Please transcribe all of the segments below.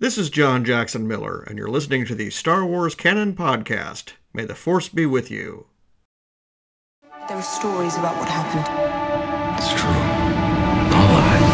This is John Jackson Miller, and you're listening to the Star Wars Canon Podcast. May the Force be with you. There are stories about what happened. It's true. All of it.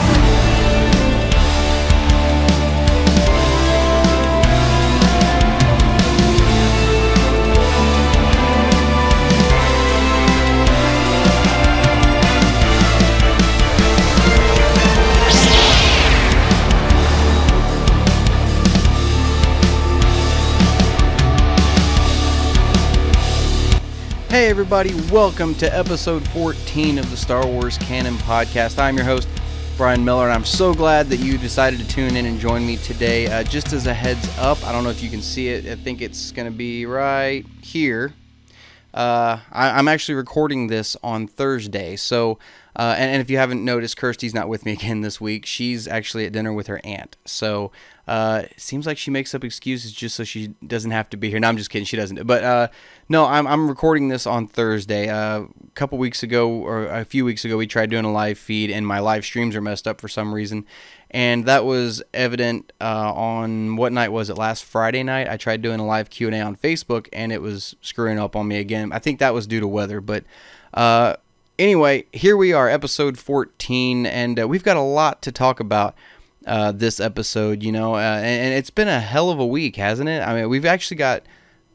Hey everybody, welcome to episode 14 of the Star Wars Canon Podcast. I'm your host, Brian Miller, and I'm so glad that you decided to tune in and join me today. Just as a heads up, I don't know if you can see it, I think it's going to be right here. I'm actually recording this on Thursday, so, and if you haven't noticed, Kirsty's not with me again this week. She's actually at dinner with her aunt, so it seems like she makes up excuses just so she doesn't have to be here. No, I'm just kidding, she doesn't. But no, I'm recording this on Thursday. A couple weeks ago, or a few weeks ago, we tried doing a live feed, and my live streams are messed up for some reason. And that was evident on, what night was it? Last Friday night, I tried doing a live Q&A on Facebook, and it was screwing up on me again. I think that was due to weather, but anyway, here we are, episode 14, and we've got a lot to talk about this episode, you know, and it's been a hell of a week, hasn't it? I mean, we've actually got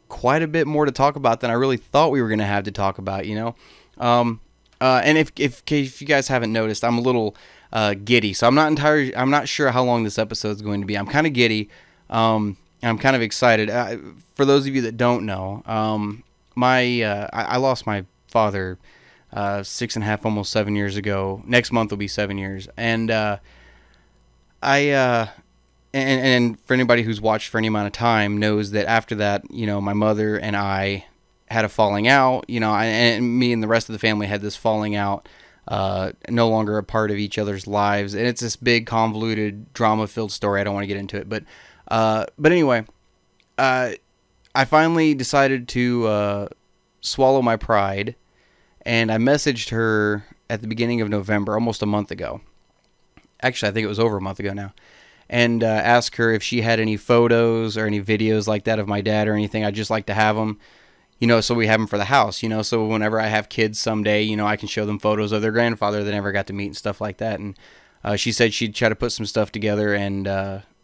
quite a bit more to talk about than I really thought we were going to have to talk about, you know. And if you guys haven't noticed, I'm a little giddy, so I'm not sure how long this episode is going to be. I'm kind of giddy. I'm kind of excited. For those of you that don't know, I lost my father 6.5, almost 7 years ago. Next month will be 7 years, and and for anybody who's watched for any amount of time knows that after that, you know, my mother and I had a falling out, you know, and me and the rest of the family had this falling out, no longer a part of each other's lives. And it's this big, convoluted, drama-filled story. I don't want to get into it. But anyway, I finally decided to swallow my pride, and I messaged her at the beginning of November, almost a month ago. Actually, I think it was over a month ago now. And asked her if she had any photos or any videos like that of my dad or anything. I'd just like to have them, you know, so we have them for the house, you know, so whenever I have kids someday, you know, I can show them photos of their grandfather they never got to meet and stuff like that. And she said she'd try to put some stuff together, and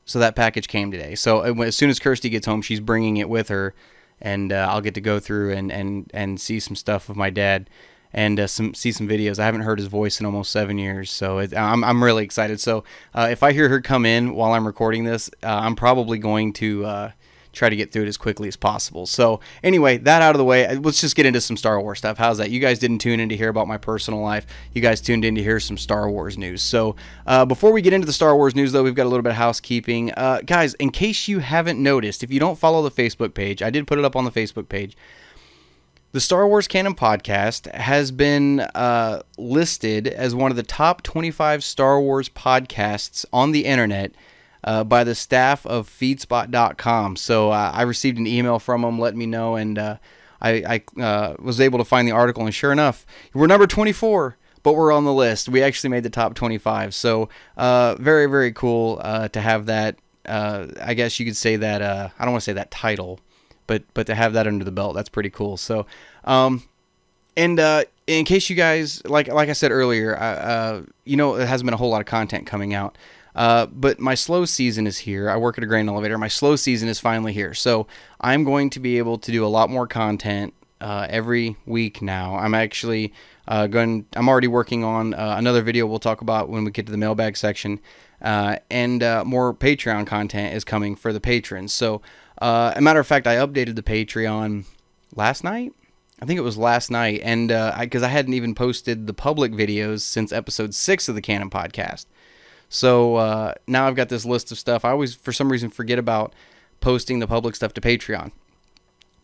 so that package came today. So as soon as Kirsty gets home, she's bringing it with her, and I'll get to go through and see some stuff of my dad, and see some videos. I haven't heard his voice in almost 7 years, so I'm really excited. So if I hear her come in while I'm recording this, I'm probably going to try to get through it as quickly as possible. So anyway, that out of the way, let's just get into some Star Wars stuff. How's that? You guys didn't tune in to hear about my personal life. You guys tuned in to hear some Star Wars news. So before we get into the Star Wars news, though, we've got a little bit of housekeeping. Guys, in case you haven't noticed, if you don't follow the Facebook page, I did put it up on the Facebook page. The Star Wars Canon Podcast has been listed as one of the top 25 Star Wars podcasts on the internet by the staff of feedspot.com. So I received an email from them letting me know, and I was able to find the article, and sure enough, we're number 24, but we're on the list. We actually made the top 25, so very, very cool to have that, I guess you could say that, I don't want to say that title, but to have that under the belt, that's pretty cool. So, in case you guys, like I said earlier, you know, it hasn't been a whole lot of content coming out, but my slow season is here. I work at a grain elevator. My slow season is finally here. So I'm going to be able to do a lot more content, every week now. I'm actually, I'm already working on, another video we'll talk about when we get to the mailbag section, and more Patreon content is coming for the patrons. So, a matter of fact, I updated the Patreon last night. I think it was last night, and because I hadn't even posted the public videos since episode 6 of the Canon Podcast. So now I've got this list of stuff. I always, for some reason, forget about posting the public stuff to Patreon.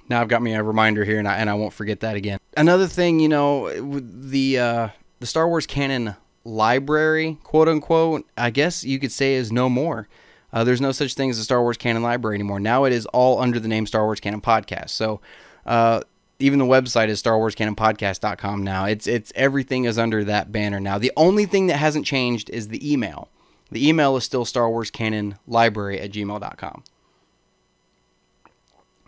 Now I've got me a reminder here, and I won't forget that again. Another thing, you know, the Star Wars Canon library, quote unquote, I guess you could say, is no more. There's no such thing as a Star Wars Canon library anymore. Now it is all under the name Star Wars Canon Podcast. So even the website is StarWarsCanonPodcast.com now. It's everything is under that banner now. The only thing that hasn't changed is the email. The email is still StarWarsCanonLibrary@gmail.com.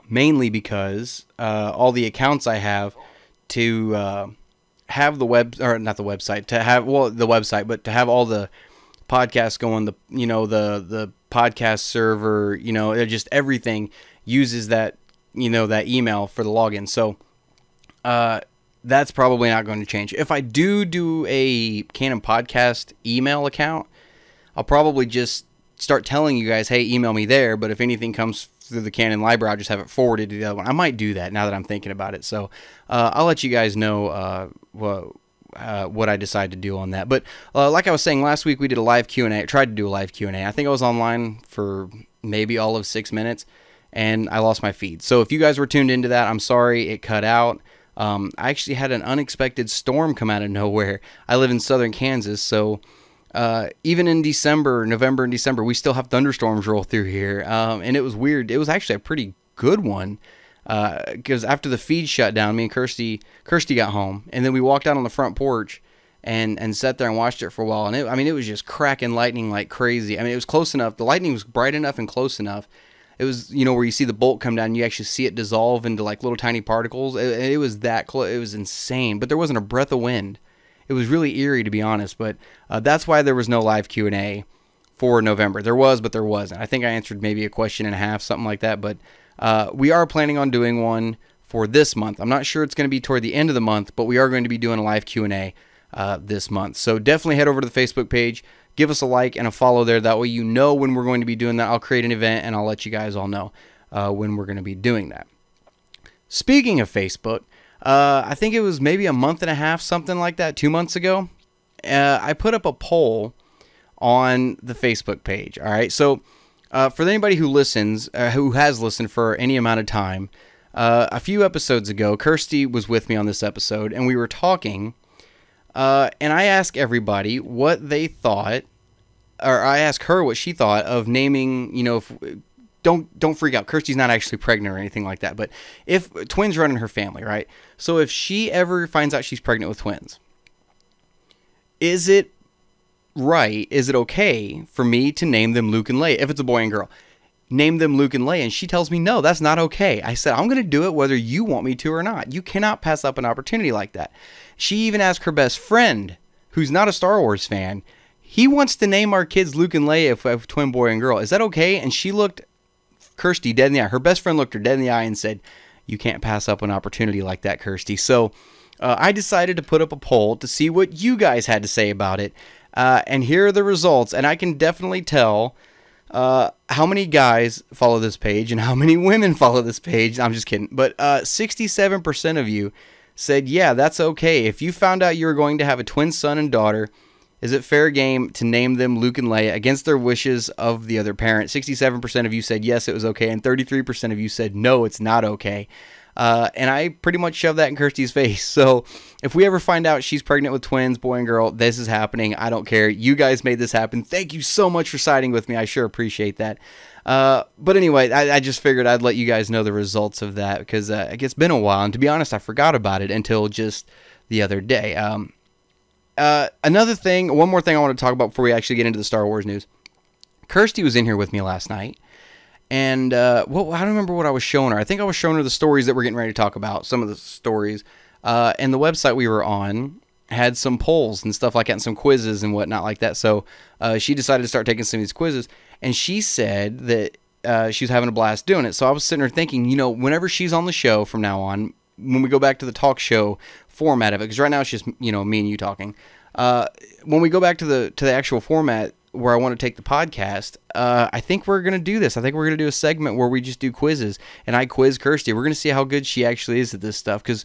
Mainly because all the accounts I have to have the website, but to have all the podcasts going, the podcast server, just everything uses that, that email for the login. So that's probably not going to change. If I do a Canon podcast email account, I'll probably just start telling you guys, hey, email me there. But if anything comes through the Canon library, I'll just have it forwarded to the other one. I might do that now that I'm thinking about it. So I'll let you guys know what I decide to do on that. But like I was saying, last week we did a live Q&A. I tried to do a live Q&A. I think I was online for maybe all of 6 minutes, and I lost my feed. So if you guys were tuned into that, I'm sorry it cut out. I actually had an unexpected storm come out of nowhere. I live in southern Kansas, so even in November and December, we still have thunderstorms roll through here. And it was weird. It was actually a pretty good one. Because after the feed shut down, me and Kirsty got home, and then we walked out on the front porch and sat there and watched it for a while. And it was just cracking lightning like crazy. It was close enough. The lightning was bright enough and close enough. It was, where you see the bolt come down and you actually see it dissolve into like little tiny particles. It was that close. It was insane, but there wasn't a breath of wind. It was really eerie, to be honest, but that's why there was no live Q&A for November. There was, but there wasn't. I think I answered maybe a question and a half, something like that, but we are planning on doing one for this month. I'm not sure it's going to be toward the end of the month, but we are going to be doing a live Q&A this month. So definitely head over to the Facebook page, give us a like and a follow there. That way when we're going to be doing that. I'll create an event and I'll let you guys all know when we're going to be doing that. Speaking of Facebook, I think it was maybe a month and a half, something like that, 2 months ago, I put up a poll on the Facebook page. All right, so for anybody who listens, who has listened for any amount of time, a few episodes ago, Kirsty was with me on this episode, and we were talking, and I asked everybody what they thought, or I asked her what she thought of naming, don't freak out. Kirsty's not actually pregnant or anything like that, but if twins run in her family, right? So if she ever finds out she's pregnant with twins, is it right? Is it okay for me to name them Luke and Leia? If it's a boy and girl, name them Luke and Leia. And she tells me, no, that's not okay. I said, I'm going to do it whether you want me to or not. You cannot pass up an opportunity like that. She even asked her best friend, who's not a Star Wars fan. He wants to name our kids Luke and Leia if we have twin boy and girl. Is that okay? And she looked Kirsty dead in the eye. Her best friend looked her dead in the eye and said, you can't pass up an opportunity like that, Kirsty. So I decided to put up a poll to see what you guys had to say about it. And here are the results. And I can definitely tell how many guys follow this page and how many women follow this page. I'm just kidding. But 67% of you said, yeah, that's okay. If you found out you were going to have a twin son and daughter, is it fair game to name them Luke and Leia against their wishes of the other parent? 67% of you said yes, it was okay, and 33% of you said no, it's not okay. And I pretty much shoved that in Kirsty's face. So if we ever find out she's pregnant with twins, boy and girl, this is happening. I don't care. You guys made this happen. Thank you so much for siding with me. I sure appreciate that. But anyway, I just figured I'd let you guys know the results of that because it's been a while. And to be honest, I forgot about it until just the other day. Another thing, one more thing I want to talk about before we actually get into the Star Wars news. Kirsty was in here with me last night. And I don't remember what I was showing her. I think I was showing her the stories that we're getting ready to talk about, some of the stories. And the website we were on had some polls and stuff like that and some quizzes and whatnot like that. So she decided to start taking some of these quizzes. And she said that she was having a blast doing it. So I was sitting there thinking, whenever she's on the show from now on, when we go back to the talk show format of it, because right now it's just, me and you talking. When we go back to the actual format, where I want to take the podcast, I think we're going to do this. I think we're going to do a segment where we just do quizzes, and I quiz Kirsty. We're going to see how good she actually is at this stuff, because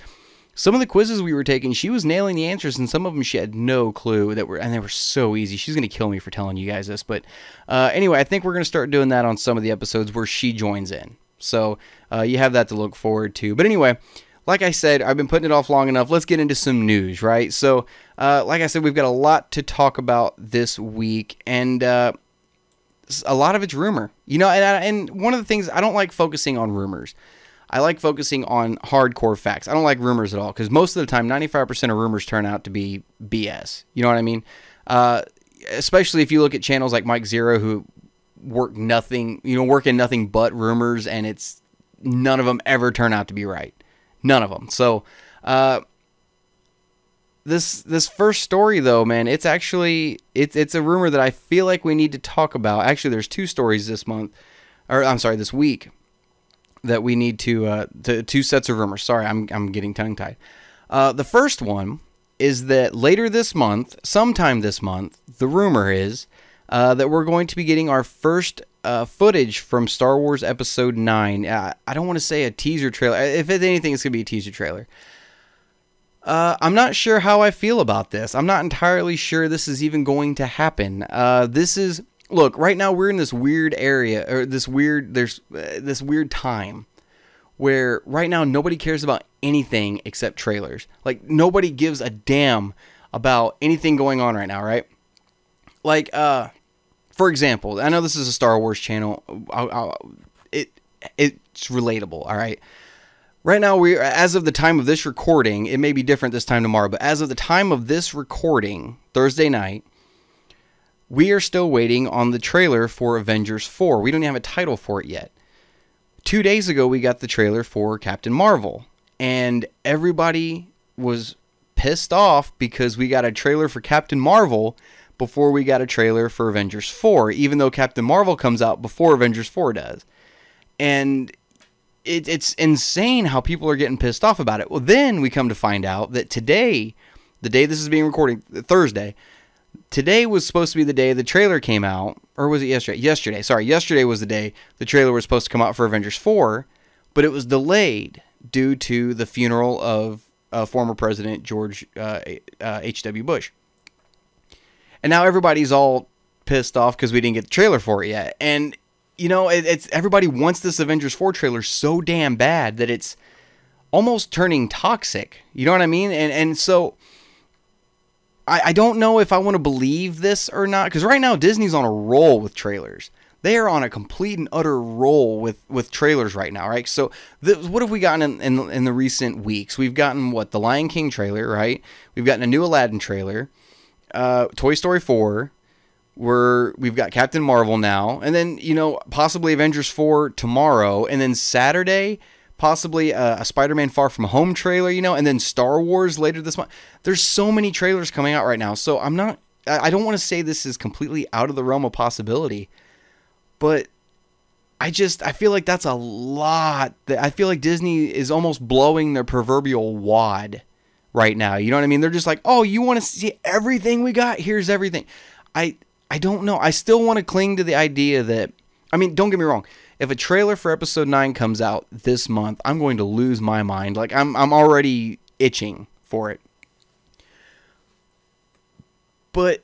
some of the quizzes we were taking, she was nailing the answers, and some of them she had no clue, and they were so easy. She's going to kill me for telling you guys this, but anyway, I think we're going to start doing that on some of the episodes where she joins in. So you have that to look forward to. But anyway, like I said, I've been putting it off long enough. Let's get into some news, right? So, like I said, we've got a lot to talk about this week, and a lot of it's rumor. And one of the things, I don't like focusing on rumors. I like focusing on hardcore facts. I don't like rumors at all, because most of the time, 95% of rumors turn out to be BS. You know what I mean? especially if you look at channels like Mike Zero, who work in nothing but rumors, and it's none of them ever turn out to be right. None of them. So, this first story though, man, it's actually, it's a rumor that I feel like we need to talk about. Actually, there's two stories this week that we need to two sets of rumors. Sorry, I'm getting tongue tied. The first one is that later this month, sometime this month, the rumor is that we're going to be getting our first footage from Star Wars Episode 9. I don't want to say a teaser trailer. If it's anything, it's going to be a teaser trailer. I'm not sure how I feel about this. I'm not entirely sure this is even going to happen. Look, right now we're in this weird area, or this weird time where right now nobody cares about anything except trailers. Like, nobody gives a damn about anything going on right now, right? Like, for example, I know this is a Star Wars channel. It's relatable, all right? Right now, as of the time of this recording, it may be different this time tomorrow, but as of the time of this recording, Thursday night, we are still waiting on the trailer for Avengers 4. We don't even have a title for it yet. 2 days ago, we got the trailer for Captain Marvel, and everybody was pissed off because we got a trailer for Captain Marvel before we got a trailer for Avengers 4, even though Captain Marvel comes out before Avengers 4 does. And it's insane how people are getting pissed off about it. Well, then we come to find out that today, the day this is being recorded, Thursday, today was supposed to be the day the trailer came out, or was it yesterday? Yesterday. Sorry, yesterday was the day the trailer was supposed to come out for Avengers 4, but it was delayed due to the funeral of former President George H.W. Bush. And now everybody's all pissed off because we didn't get the trailer for it yet. And, you know, it's everybody wants this Avengers 4 trailer so damn bad that it's almost turning toxic. You know what I mean? And so I don't know if I want to believe this or not, because right now Disney's on a roll with trailers. They are on a complete and utter roll with trailers right now, right? So what have we gotten in the recent weeks? We've gotten, the Lion King trailer, right? We've gotten a new Aladdin trailer, Toy Story 4, we've got Captain Marvel now, and then, you know, possibly Avengers 4 tomorrow, and then Saturday, possibly a Spider-Man Far From Home trailer, you know, and then Star Wars later this month. There's so many trailers coming out right now, so I don't want to say this is completely out of the realm of possibility, but I feel like that's a lot. I feel like Disney is almost blowing their proverbial wad right now. You know what I mean? They're just like, oh, you want to see everything we got? Here's everything. I don't know. I still want to cling to the idea that, I mean, don't get me wrong. If a trailer for Episode 9 comes out this month, I'm going to lose my mind. Like, I'm already itching for it. But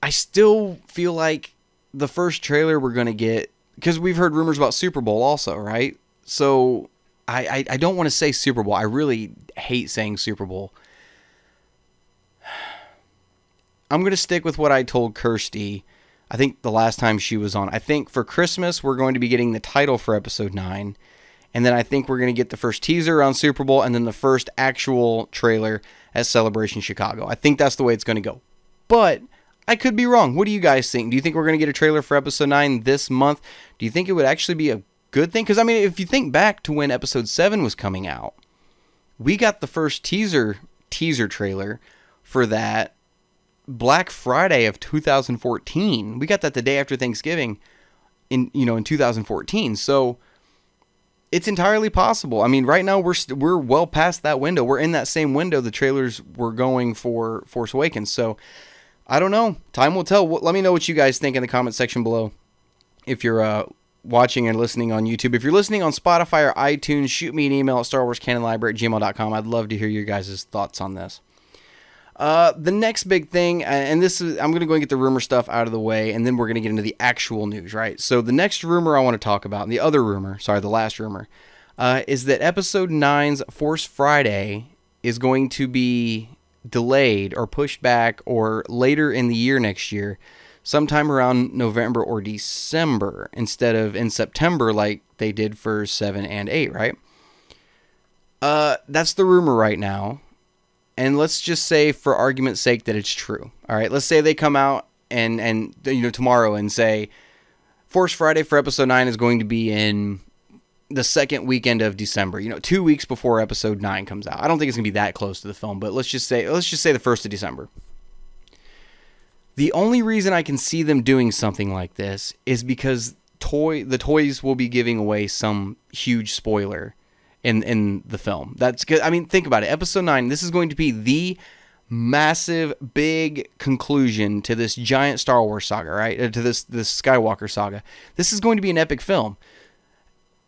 I still feel like the first trailer we're going to get, because we've heard rumors about Super Bowl also, right? So I don't want to say Super Bowl. I really hate saying Super Bowl. I'm going to stick with what I told Kirsty, I think the last time she was on. I think for Christmas, we're going to be getting the title for Episode 9. And then I think we're going to get the first teaser on Super Bowl and then the first actual trailer at Celebration Chicago. I think that's the way it's going to go. But I could be wrong. What do you guys think? Do you think we're going to get a trailer for Episode 9 this month? Do you think it would actually be a good thing? Because, I mean, if you think back to when Episode 7 was coming out, we got the first teaser trailer for that Black Friday of 2014. We got that the day after Thanksgiving in 2014. So it's entirely possible. I mean, right now we're well past that window. We're in that same window the trailers were going for Force Awakens. So I don't know. Time will tell. Let me know what you guys think in the comment section below. If you're watching and listening on YouTube. If you're listening on Spotify or iTunes, shoot me an email at StarWarsCanonLibrary@gmail.com. I'd love to hear your guys' thoughts on this. The next big thing, and this is, I'm going to go and get the rumor stuff out of the way, and then we're going to get into the actual news, right? So the next rumor I want to talk about, and the other rumor, sorry, the last rumor, is that Episode 9's Force Friday is going to be delayed or pushed back or later in the year next year, sometime around November or December, instead of in September like they did for 7 and 8, right? That's the rumor right now. And let's just say, for argument's sake, that it's true. All right, let's say they come out and tomorrow and say Force Friday for episode 9 is going to be in the second weekend of December, 2 weeks before episode 9 comes out. I don't think it's going to be that close to the film, but let's just say the 1st of December. The only reason I can see them doing something like this is because the toys will be giving away some huge spoiler in the film. That's good. I mean, think about it. Episode 9, this is going to be the massive, big conclusion to this giant Star Wars saga, right? To this Skywalker saga. This is going to be an epic film.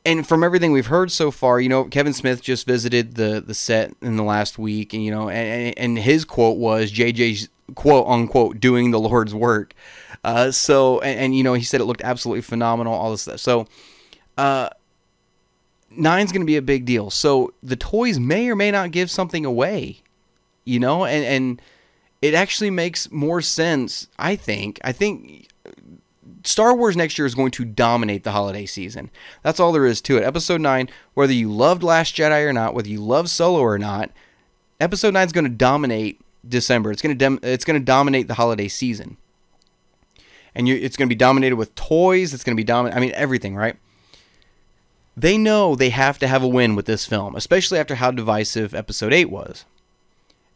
And from everything we've heard so far, Kevin Smith just visited the set in the last week, and and his quote was JJ's quote unquote doing the Lord's work. He said it looked absolutely phenomenal, all this stuff. So 9's going to be a big deal. So the toys may or may not give something away, and it actually makes more sense. I think Star Wars next year is going to dominate the holiday season. That's all there is to it. Episode 9, whether you loved Last Jedi or not, whether you love Solo or not, Episode 9 is going to dominate December. It's going to dominate the holiday season. And it's going to be dominated with toys. It's going to be everything, right? They know they have to have a win with this film, especially after how divisive Episode 8 was.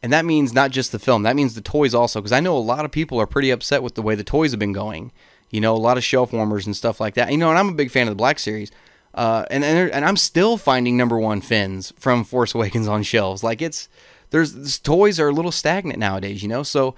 And that means not just the film. That means the toys also, because I know a lot of people are pretty upset with the way the toys have been going. A lot of shelf warmers and stuff like that. And I'm a big fan of the Black Series. And I'm still finding #1 fins from Force Awakens on shelves. These toys are a little stagnant nowadays, So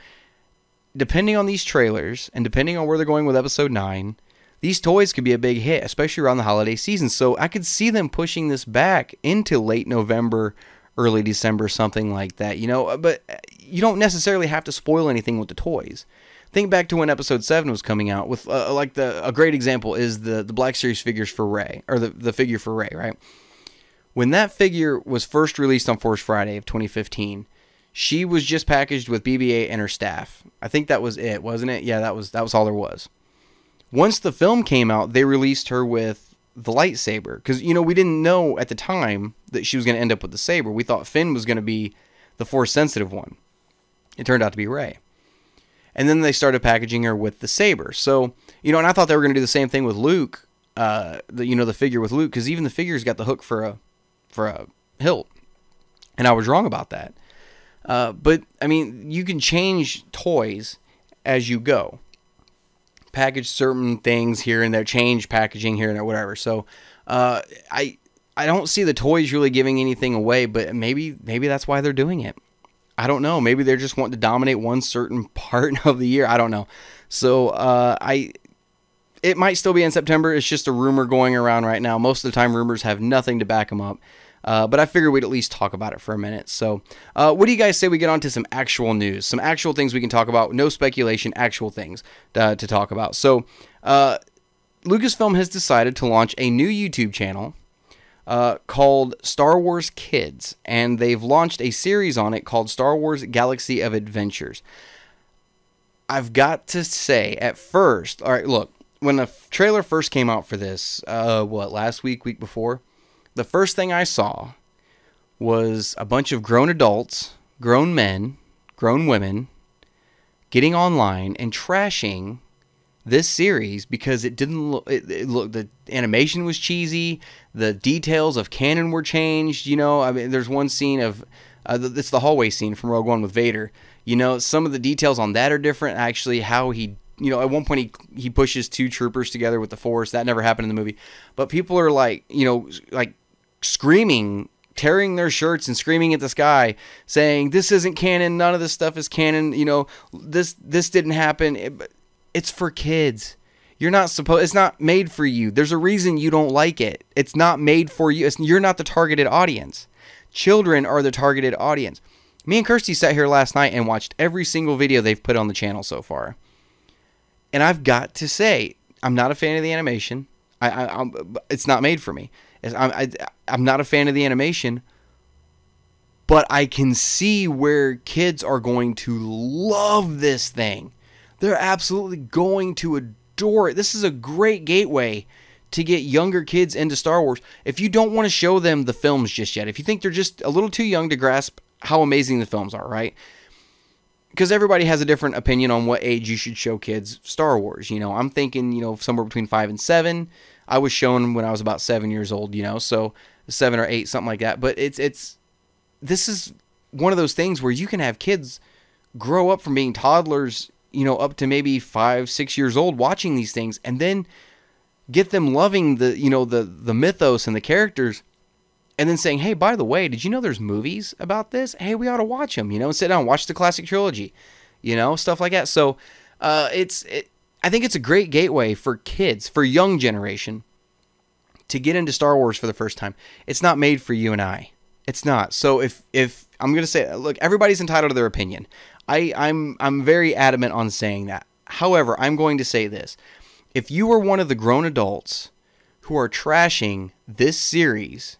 depending on these trailers and depending on where they're going with Episode 9, these toys could be a big hit, especially around the holiday season. So I could see them pushing this back into late November, early December, something like that, But you don't necessarily have to spoil anything with the toys. Think back to when Episode 7 was coming out with, a great example is the Black Series figures for Rey, or the figure for Rey, right? When that figure was first released on Force Friday of 2015, she was just packaged with BB-8 and her staff. I think that was it, wasn't it? Yeah, that was all there was. Once the film came out, they released her with the lightsaber, because we didn't know at the time that she was going to end up with the saber. We thought Finn was going to be the Force sensitive one. It turned out to be Rey. And then they started packaging her with the saber. So, and I thought they were going to do the same thing with Luke, the figure with Luke, because even the figure's got the hook for a hilt. And I was wrong about that. But, you can change toys as you go. Package certain things here and there, change packaging here and there, whatever. So, I don't see the toys really giving anything away, but maybe that's why they're doing it. I don't know. Maybe they're just wanting to dominate one certain part of the year. I don't know. So, it might still be in September. It's just a rumor going around right now. Most of the time, rumors have nothing to back them up. But I figured we'd at least talk about it for a minute. So, what do you guys say we get on to some actual news? Some actual things we can talk about. No speculation, actual things to talk about. So, Lucasfilm has decided to launch a new YouTube channel called Star Wars Kids, and they've launched a series on it called Star Wars Galaxy of Adventures. I've got to say, at first, all right, look, when the trailer first came out for this, last week before, the first thing I saw was a bunch of grown adults, grown men, grown women, getting online and trashing this series because it didn't look, the animation was cheesy, the details of Canon were changed, there's one scene of, it's the hallway scene from Rogue One with Vader, some of the details on that are different, actually, how he, at one point he pushes two troopers together with the Force, that never happened in the movie, but people are like screaming, tearing their shirts and screaming at the sky, saying, this isn't canon, none of this stuff is canon, this didn't happen. It's for kids. It's not made for you. There's a reason you don't like it. It's not made for you. You're not the targeted audience. Children are the targeted audience. Me and Kirsty sat here last night and watched every single video they've put on the channel so far. And I've got to say, I'm not a fan of the animation. It's not made for me. I'm not a fan of the animation, but I can see where kids are going to love this thing. They're absolutely going to adore it. This is a great gateway to get younger kids into Star Wars. If you don't want to show them the films just yet, if you think they're just a little too young to grasp how amazing the films are, right? because everybody has a different opinion on what age you should show kids Star Wars. You know, I'm thinking, you know, somewhere between 5 and 7. I was shown when I was about 7 years old, you know, so 7 or 8, something like that. But this is one of those things where you can have kids grow up from being toddlers, you know, up to maybe 5, 6 years old watching these things, and then get them loving the, you know, the mythos and the characters, and then saying, hey, by the way, did you know there's movies about this? Hey, we ought to watch them, you know, and sit down and watch the classic trilogy, you know, stuff like that. So I think it's a great gateway for kids, for young generation, to get into Star Wars for the first time. It's not made for you and I. It's not. So if I'm going to say, look, everybody's entitled to their opinion. I'm very adamant on saying that. However, I'm going to say this. If you are one of the grown adults who are trashing this series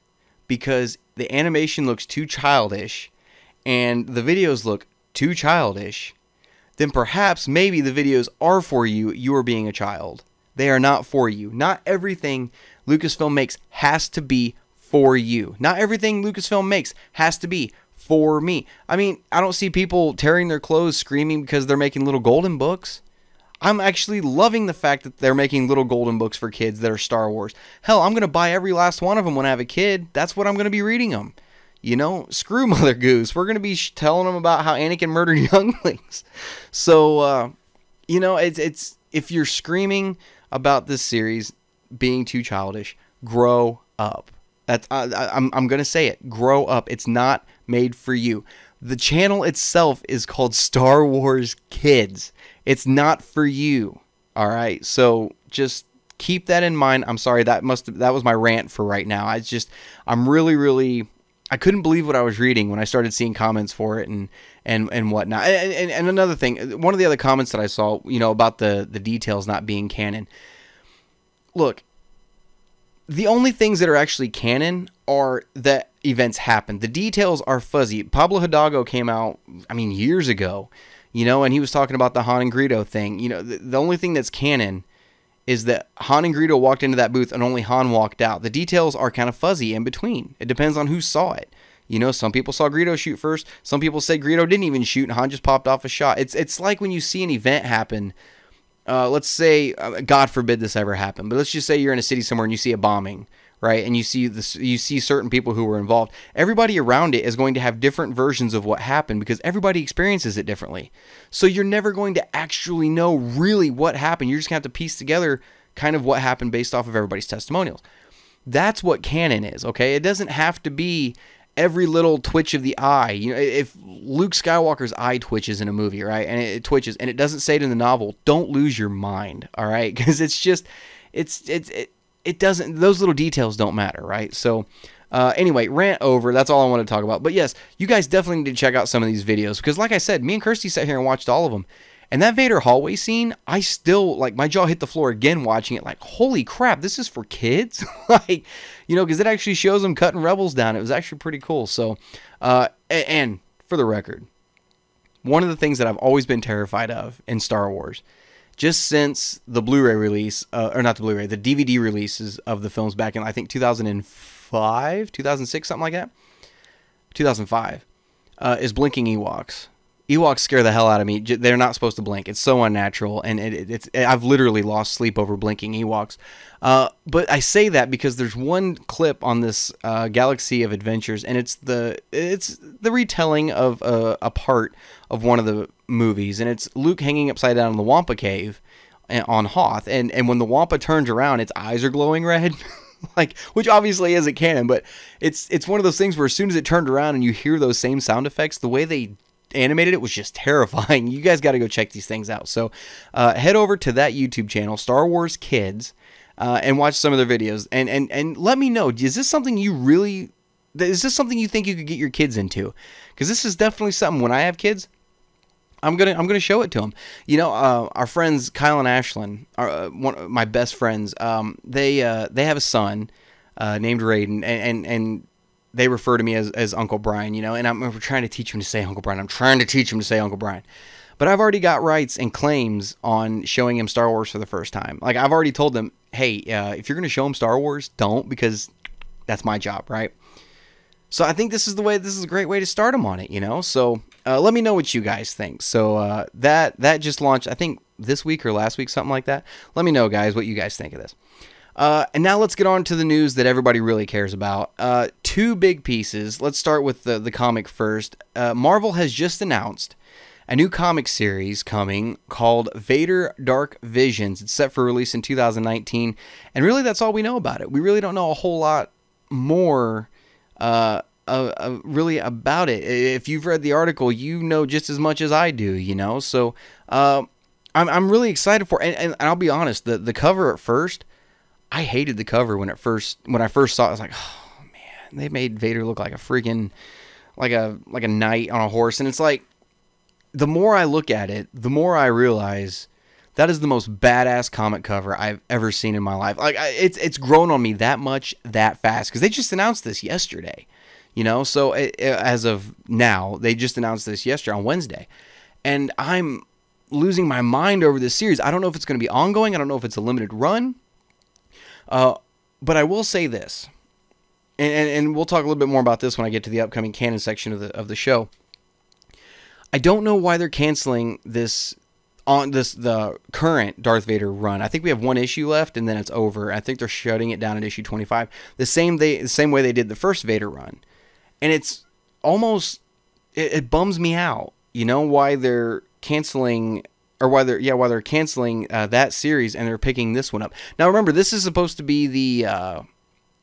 because the animation looks too childish and the videos look too childish, then perhaps maybe the videos are for you. You are being a child. They are not for you. Not everything Lucasfilm makes has to be for you. Not everything Lucasfilm makes has to be for me. I mean, I don't see people tearing their clothes screaming because they're making little golden books. I'm actually loving the fact that they're making little golden books for kids that are Star Wars. Hell, I'm going to buy every last one of them when I have a kid. That's what I'm going to be reading them. You know, screw Mother Goose. We're going to be telling them about how Anakin murdered younglings. So, you know, it's if you're screaming about this series being too childish, grow up. I'm going to say it. Grow up. It's not made for you. The channel itself is called Star Wars Kids. It's not for you. All right. So just keep that in mind. I'm sorry. That was my rant for right now. I'm really, I couldn't believe what I was reading when I started seeing comments for it and whatnot. And another thing, one of the other comments that I saw, you know, about the details not being canon. Look, the only things that are actually canon are that events happen. The details are fuzzy. Pablo Hidalgo came out, I mean, years ago, you know, and he was talking about the Han and Greedo thing. You know, the only thing that's canon is that Han and Greedo walked into that booth and only Han walked out. The details are kind of fuzzy in between. It depends on who saw it. You know, some people saw Greedo shoot first. Some people say Greedo didn't even shoot and Han just popped off a shot. It's like when you see an event happen. Let's say, God forbid this ever happened, but let's just say you're in a city somewhere and you see a bombing, right? And you see certain people who were involved. Everybody around it is going to have different versions of what happened because everybody experiences it differently. So you're never going to actually know really what happened. You're just going to have to piece together kind of what happened based off of everybody's testimonials. That's what canon is, okay? It doesn't have to be every little twitch of the eye. You know, if Luke Skywalker's eye twitches in a movie, right, and it twitches, and it doesn't say it in the novel, don't lose your mind, all right? Because it's just, it doesn't, those little details don't matter, right? So, anyway, rant over. That's all I want to talk about. But yes, you guys definitely need to check out some of these videos because, like I said, me and Kirsty sat here and watched all of them. And that Vader hallway scene, I still, like, my jaw hit the floor again watching it. Like, holy crap, this is for kids? Like, you know, because it actually shows them cutting rebels down. It was actually pretty cool. So, and for the record, one of the things that I've always been terrified of in Star Wars, just since the Blu-ray release, or not the Blu-ray, the DVD releases of the films back in, I think, 2005, 2006, something like that, 2005, is blinking Ewoks. Ewoks scare the hell out of me. They're not supposed to blink. It's so unnatural, and I've literally lost sleep over blinking Ewoks. But I say that because there's one clip on this Galaxy of Adventures, and it's the retelling of a part of one of the movies, and it's Luke hanging upside down in the Wampa cave on Hoth, and when the Wampa turns around, its eyes are glowing red. Like, which obviously isn't canon, but it's one of those things where as soon as it turned around and you hear those same sound effects, the way they animated it was just terrifying. You guys got to go check these things out. So head over to that YouTube channel, Star Wars Kids, and watch some of their videos and let me know, is this something you think you could get your kids into? Because this is definitely something, when I have kids, I'm gonna show it to them. You know, our friends Kyle and Ashlyn, one of my best friends, they have a son named Raiden, and they refer to me as Uncle Brian, you know, and I'm trying to teach him to say Uncle Brian. I'm trying to teach him to say Uncle Brian. But I've already got rights and claims on showing him Star Wars for the first time. Like, I've already told them, hey, if you're going to show him Star Wars, don't, because that's my job, right? So I think this is a great way to start him on it, you know? So Let me know what you guys think. So that just launched, I think, this week or last week, something like that. Let me know, guys, what you guys think of this. And now let's get on to the news that everybody really cares about. Two big pieces. Let's start with the comic first. Marvel has just announced a new comic series coming called Vader Dark Visions. It's set for release in 2019, and really that's all we know about it. We really don't know a whole lot more really about it. If you've read the article, you know just as much as I do, you know. So I'm really excited for it. And I'll be honest, the cover at first, I hated the cover when I first saw it. I was like, oh man, they made Vader look like a freaking like a knight on a horse, and it's like, the more I look at it, the more I realize that is the most badass comic cover I've ever seen in my life. Like, it's grown on me that much, that fast, because they just announced this yesterday, you know. So as of now, they just announced this yesterday on Wednesday, and I'm losing my mind over this series. I don't know if it's going to be ongoing. I don't know if it's a limited run. But I will say this, and we'll talk a little bit more about this when I get to the upcoming canon section of the show. I don't know why they're canceling the current Darth Vader run. I think we have one issue left, and then it's over. I think they're shutting it down at issue 25. The same way they did the first Vader run, and it's almost it bums me out. You know why they're canceling, or why they're canceling that series, and they're picking this one up. Now remember, this is supposed to be the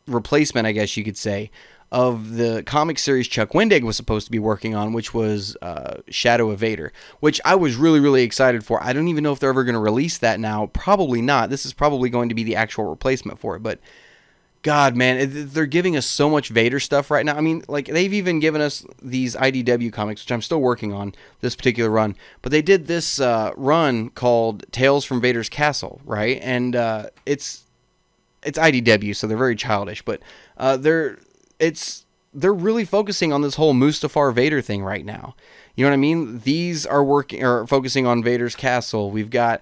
replacement, I guess you could say, of the comic series Chuck Wendig was supposed to be working on, which was Shadow of Vader, which I was really, really excited for. I don't even know if they're ever going to release that now. Probably not. This is probably going to be the actual replacement for it. But, God, man, they're giving us so much Vader stuff right now. I mean, like, they've even given us these IDW comics, which I'm still working on, this particular run. But they did this run called Tales from Vader's Castle, right? And it's IDW, so they're very childish. But they're really focusing on this whole Mustafar Vader thing right now. You know what I mean? These are focusing on Vader's castle. We've got,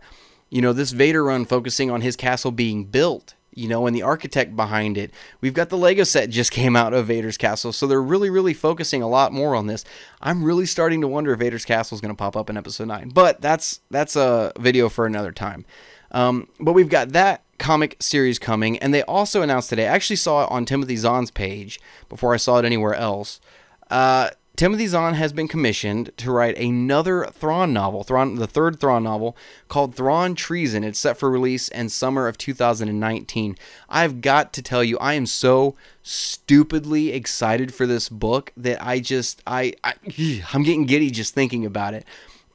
you know, this Vader run focusing on his castle being built, you know, and the architect behind it. We've got the Lego set just came out of Vader's castle. So they're really, really focusing a lot more on this. I'm really starting to wonder if Vader's castle is going to pop up in episode 9. But that's a video for another time. But we've got that comic series coming, and they also announced today, I actually saw it on Timothy Zahn's page before I saw it anywhere else. Timothy Zahn has been commissioned to write another Thrawn novel, the third Thrawn novel, called Thrawn Treason. It's set for release in summer of 2019. I've got to tell you, I am so stupidly excited for this book that I'm getting giddy just thinking about it.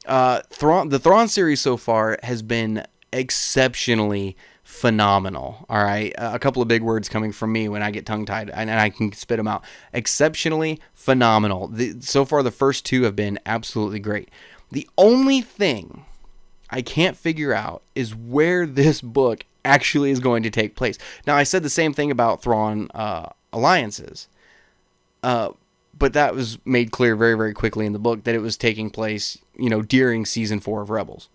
The Thrawn series so far has been exceptionally phenomenal. All right, a couple of big words coming from me when I get tongue-tied, and I can spit them out. Exceptionally phenomenal. So far, the first two have been absolutely great. The only thing I can't figure out is where this book actually is going to take place. Now, I said the same thing about Thrawn Alliances, but that was made clear very, very quickly in the book that it was taking place, you know, during season 4 of Rebels.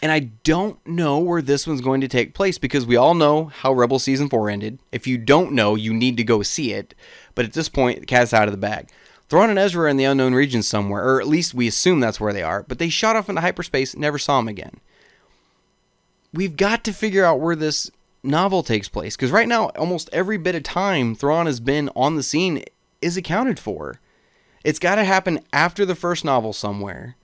And I don't know where this one's going to take place, because we all know how Rebel Season 4 ended. If you don't know, you need to go see it. But at this point, the cat's out of the bag. Thrawn and Ezra are in the unknown region somewhere, or at least we assume that's where they are. But they shot off into hyperspace, never saw them again. We've got to figure out where this novel takes place, because right now, almost every bit of time Thrawn has been on the scene is accounted for. It's got to happen after the first novel somewhere.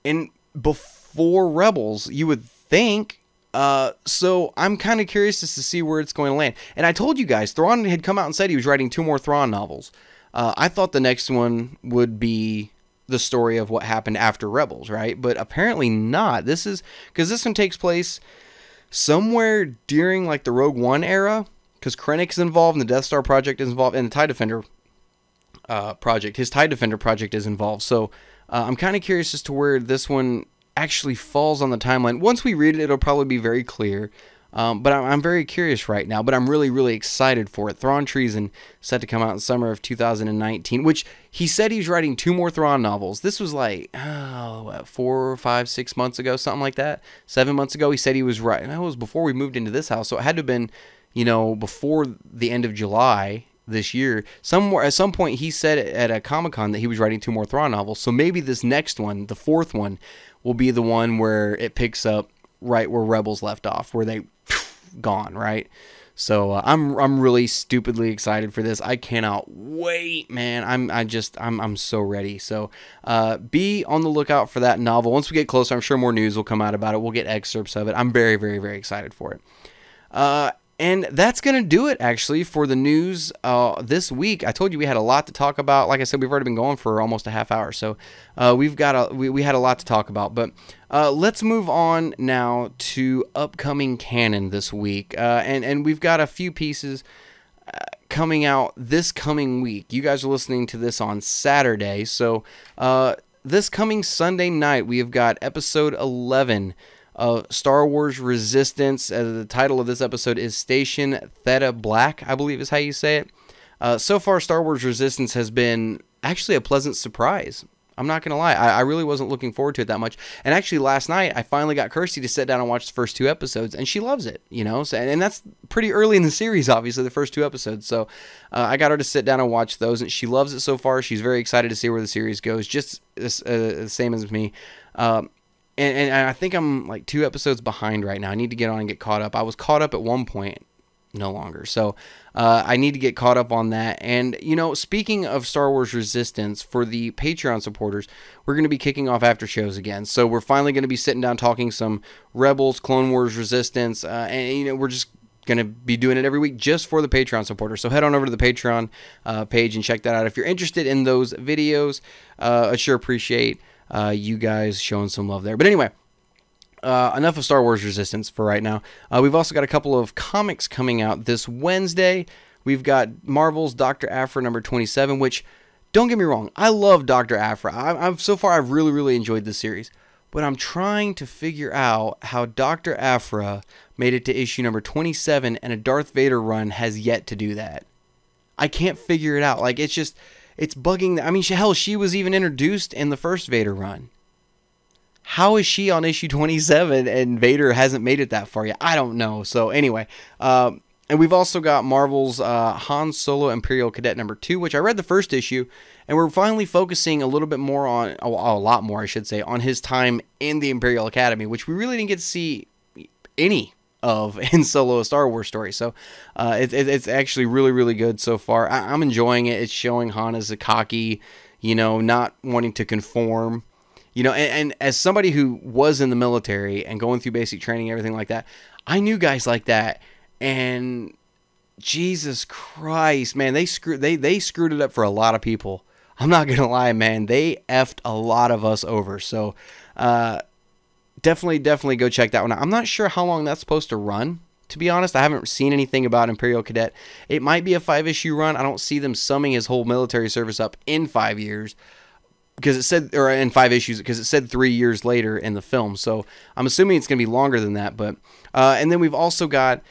And before Rebels, you would think. So I'm kind of curious as to see where it's going to land. And I told you guys, Thrawn had come out and said he was writing 2 more Thrawn novels. I thought the next one would be the story of what happened after Rebels, right? But apparently not. This is because this one takes place somewhere during like the Rogue One era, because Krennic is involved, and the Death Star project is involved, and the TIE Defender project, his TIE Defender project is involved. So I'm kind of curious as to where this one actually falls on the timeline. Once we read it, it'll probably be very clear. But I'm very curious right now, but I'm really, really excited for it. Thrawn Treason, set to come out in summer of 2019, which he said he's writing 2 more Thrawn novels. This was like, 4, 5, 6 months ago, something like that. 7 months ago, he said he was writing. That was before we moved into this house, so it had to have been, you know, before the end of July this year. Somewhere at some point he said at a Comic-Con that he was writing 2 more Thrawn novels. So maybe this next one, the 4th one, will be the one where it picks up right where Rebels left off, where they gone, right? So I'm really stupidly excited for this. I cannot wait, man. I'm so ready. So be on the lookout for that novel. Once we get closer, I'm sure more news will come out about it. We'll get excerpts of it. I'm very, very, very excited for it. And that's going to do it, actually, for the news this week. I told you we had a lot to talk about. Like I said, we've already been going for almost a half hour, so we had a lot to talk about. But let's move on now to upcoming canon this week. And we've got a few pieces coming out this coming week. You guys are listening to this on Saturday, so this coming Sunday night, we have got episode 11 Star Wars Resistance. The title of this episode is Station Theta-Black, I believe is how you say it. So far, Star Wars Resistance has been actually a pleasant surprise. I'm not going to lie. I really wasn't looking forward to it that much. And actually, last night, I finally got Kirsty to sit down and watch the first 2 episodes, and she loves it, you know? So, and that's pretty early in the series, obviously, the first 2 episodes. So I got her to sit down and watch those, and she loves it so far. She's very excited to see where the series goes, just the same as me. And I think I'm like 2 episodes behind right now. I need to get on and get caught up. I was caught up at one point, no longer. So I need to get caught up on that. And, you know, speaking of Star Wars Resistance, for the Patreon supporters, we're going to be kicking off after shows again. So we're finally going to be sitting down talking some Rebels, Clone Wars Resistance, and, you know, we're just going to be doing it every week just for the Patreon supporters. So head on over to the Patreon page and check that out. If you're interested in those videos, I sure appreciate you guys showing some love there. But anyway, enough of Star Wars Resistance for right now. We've also got a couple of comics coming out this Wednesday. We've got Marvel's Dr. Aphra number 27, which, don't get me wrong, I love Dr. Aphra. So far, I've really, really enjoyed this series. But I'm trying to figure out how Dr. Aphra made it to issue number 27, and a Darth Vader run has yet to do that. I can't figure it out. Like, it's just... it's bugging. I mean, hell, she was even introduced in the first Vader run. How is she on issue 27 and Vader hasn't made it that far yet? I don't know. So anyway, and we've also got Marvel's Han Solo Imperial Cadet number 2, which I read the first issue, and we're finally focusing a little bit more on, a lot more, I should say, on his time in the Imperial Academy, which we really didn't get to see any of in Solo, a Star Wars story. So it's actually really, really good so far. I'm enjoying it. It's showing Han as a cocky, you know, not wanting to conform, you know, and as somebody who was in the military and going through basic training, everything like that, I knew guys like that, and Jesus Christ, man, they screwed it up for a lot of people. I'm not gonna lie, man, they effed a lot of us over. So definitely go check that one out. I'm not sure how long that's supposed to run, to be honest. I haven't seen anything about Imperial Cadet. It might be a 5-issue run. I don't see them summing his whole military service up in 5 years, because it said, or in 5 issues, because it said 3 years later in the film. So I'm assuming it's going to be longer than that. But and then we've also got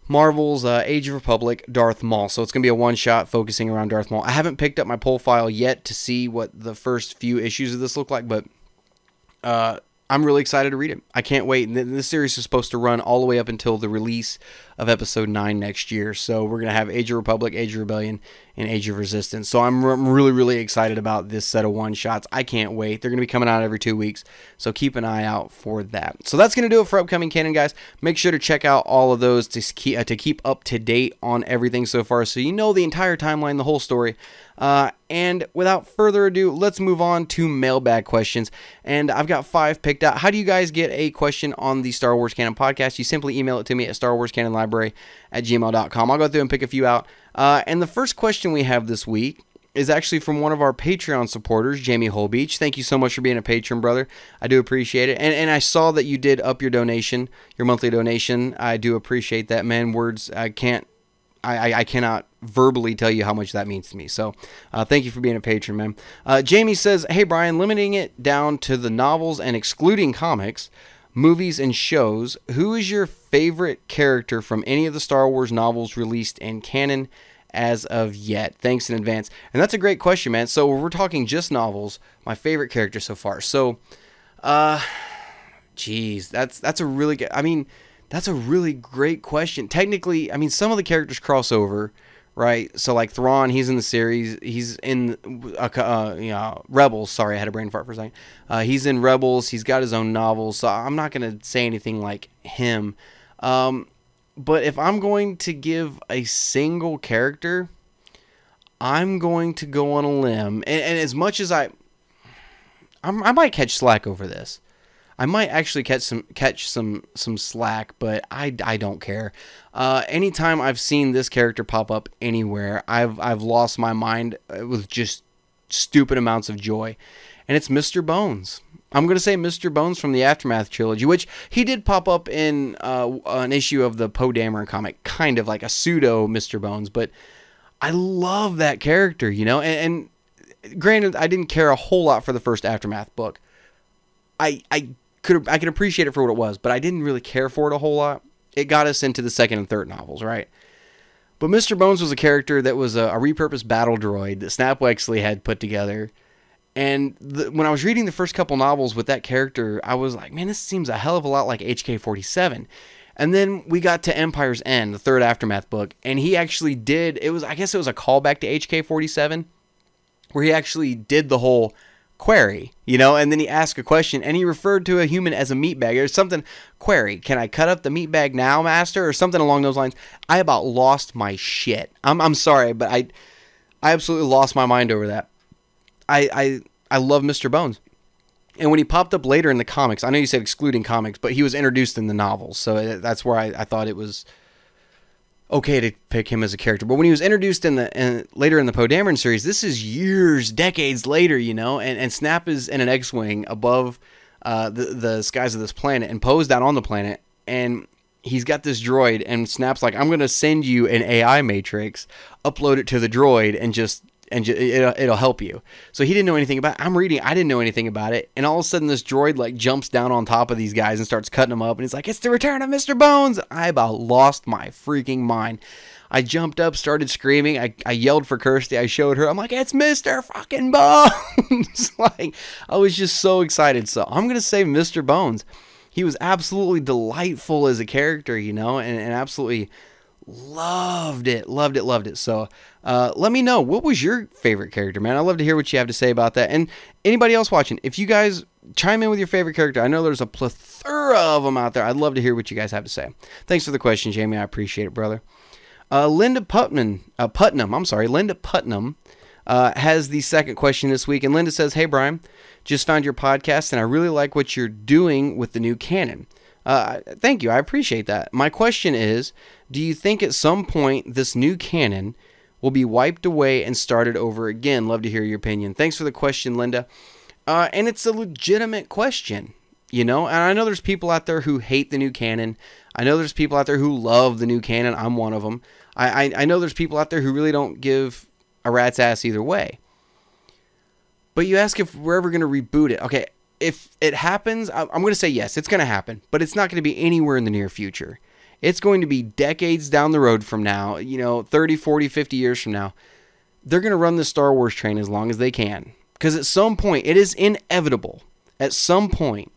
Marvel's Age of Republic Darth Maul. So it's going to be a one-shot focusing around Darth Maul. I haven't picked up my pull file yet to see what the first few issues of this look like, but I'm really excited to read it. I can't wait. This series is supposed to run all the way up until the release of Episode 9 next year. So we're going to have Age of Republic, Age of Rebellion, and Age of Resistance. So I'm really, really excited about this set of one-shots. I can't wait. They're going to be coming out every 2 weeks, so keep an eye out for that. So that's going to do it for upcoming canon, guys. Make sure to check out all of those to keep up to date on everything so far, so you know the entire timeline, the whole story. And without further ado, let's move on to mailbag questions. And I've got 5 picked out. How do you guys get a question on the Star Wars Canon podcast? You simply email it to me at starwarscanonlibrary@gmail.com. I'll go through and pick a few out. And the first question we have this week is actually from one of our Patreon supporters, Jamie Holbeche. Thank you so much for being a patron, brother. I do appreciate it. And I saw that you did up your donation, your monthly donation. I do appreciate that, man. Words, I cannot verbally tell you how much that means to me. So thank you for being a patron, man. Jamie says, hey, Brian, limiting it down to the novels and excluding comics, movies, and shows, who is your favorite character from any of the Star Wars novels released in canon as of yet? Thanks in advance. And that's a great question, man. So we're talking just novels, my favorite character so far. So, geez, that's a really good, I mean, that's a really great question. Technically, I mean, some of the characters cross over, right? So like Thrawn, he's in the series. He's in Rebels. Sorry, I had a brain fart for a second. He's in Rebels. He's got his own novels. So I'm not going to say anything like him. But if I'm going to give a single character, I'm going to go on a limb. And as much as I might catch slack over this. I might actually catch some slack, but I don't care. Anytime I've seen this character pop up anywhere, I've lost my mind with just stupid amounts of joy, and it's Mr. Bones. I'm going to say Mr. Bones from the Aftermath trilogy, which he did pop up in an issue of the Poe Dameron comic, kind of like a pseudo Mr. Bones, but I love that character, you know, and granted, I didn't care a whole lot for the first Aftermath book. I could appreciate it for what it was, but I didn't really care for it a whole lot. It got us into the second and third novels, right? But Mr. Bones was a character that was a repurposed battle droid that Snap Wexley had put together. And when I was reading the first couple novels with that character, I was like, man, this seems a hell of a lot like HK-47. And then we got to Empire's End, the third Aftermath book, and he actually did, I guess it was a callback to HK-47, where he actually did the whole query, you know, and then he asked a question, and he referred to a human as a meatbag, or something, query, can I cut up the meatbag now, master, or something along those lines. I about lost my shit. I'm sorry, but I absolutely lost my mind over that. I love Mr. Bones. And when he popped up later in the comics, I know you said excluding comics, but he was introduced in the novels, so that's where I thought it was okay to pick him as a character. But when he was introduced later in the Poe Dameron series, this is years, decades later, you know, and Snap is in an X-Wing above the skies of this planet, and Poe's down on the planet, and he's got this droid, and Snap's like, I'm going to send you an AI matrix, upload it to the droid, and it'll help you. So he didn't know anything about it. I'm reading, I didn't know anything about it, and all of a sudden this droid like jumps down on top of these guys and starts cutting them up, and he's like, it's the return of Mr. Bones. I about lost my freaking mind. I jumped up, started screaming. I yelled for Kirsty. I showed her. I'm like, it's Mr. fucking Bones. Like, I was just so excited. So I'm gonna say Mr. Bones. He was absolutely delightful as a character, you know, and absolutely loved it. So let me know, what was your favorite character, man? I'd love to hear what you have to say about that. And anybody else watching, if you guys chime in with your favorite character, I know there's a plethora of them out there. I'd love to hear what you guys have to say. Thanks for the question, Jamie. I appreciate it, brother. Linda Putnam has the second question this week, and Linda says, hey Brian, just found your podcast and I really like what you're doing with the new canon. Thank you, I appreciate that. My question is, do you think at some point this new canon will be wiped away and started over again? Love to hear your opinion. Thanks for the question, Linda. And it's a legitimate question, you know, and I know there's people out there who hate the new canon. I know there's people out there who love the new canon. I'm one of them. I know there's people out there who really don't give a rat's ass either way. But you ask if we're ever going to reboot it. Okay, if it happens, I'm going to say yes, it's going to happen, but it's not going to be anywhere in the near future. It's going to be decades down the road from now, you know, 30, 40, 50 years from now. They're going to run the Star Wars train as long as they can. Because at some point, it is inevitable. At some point,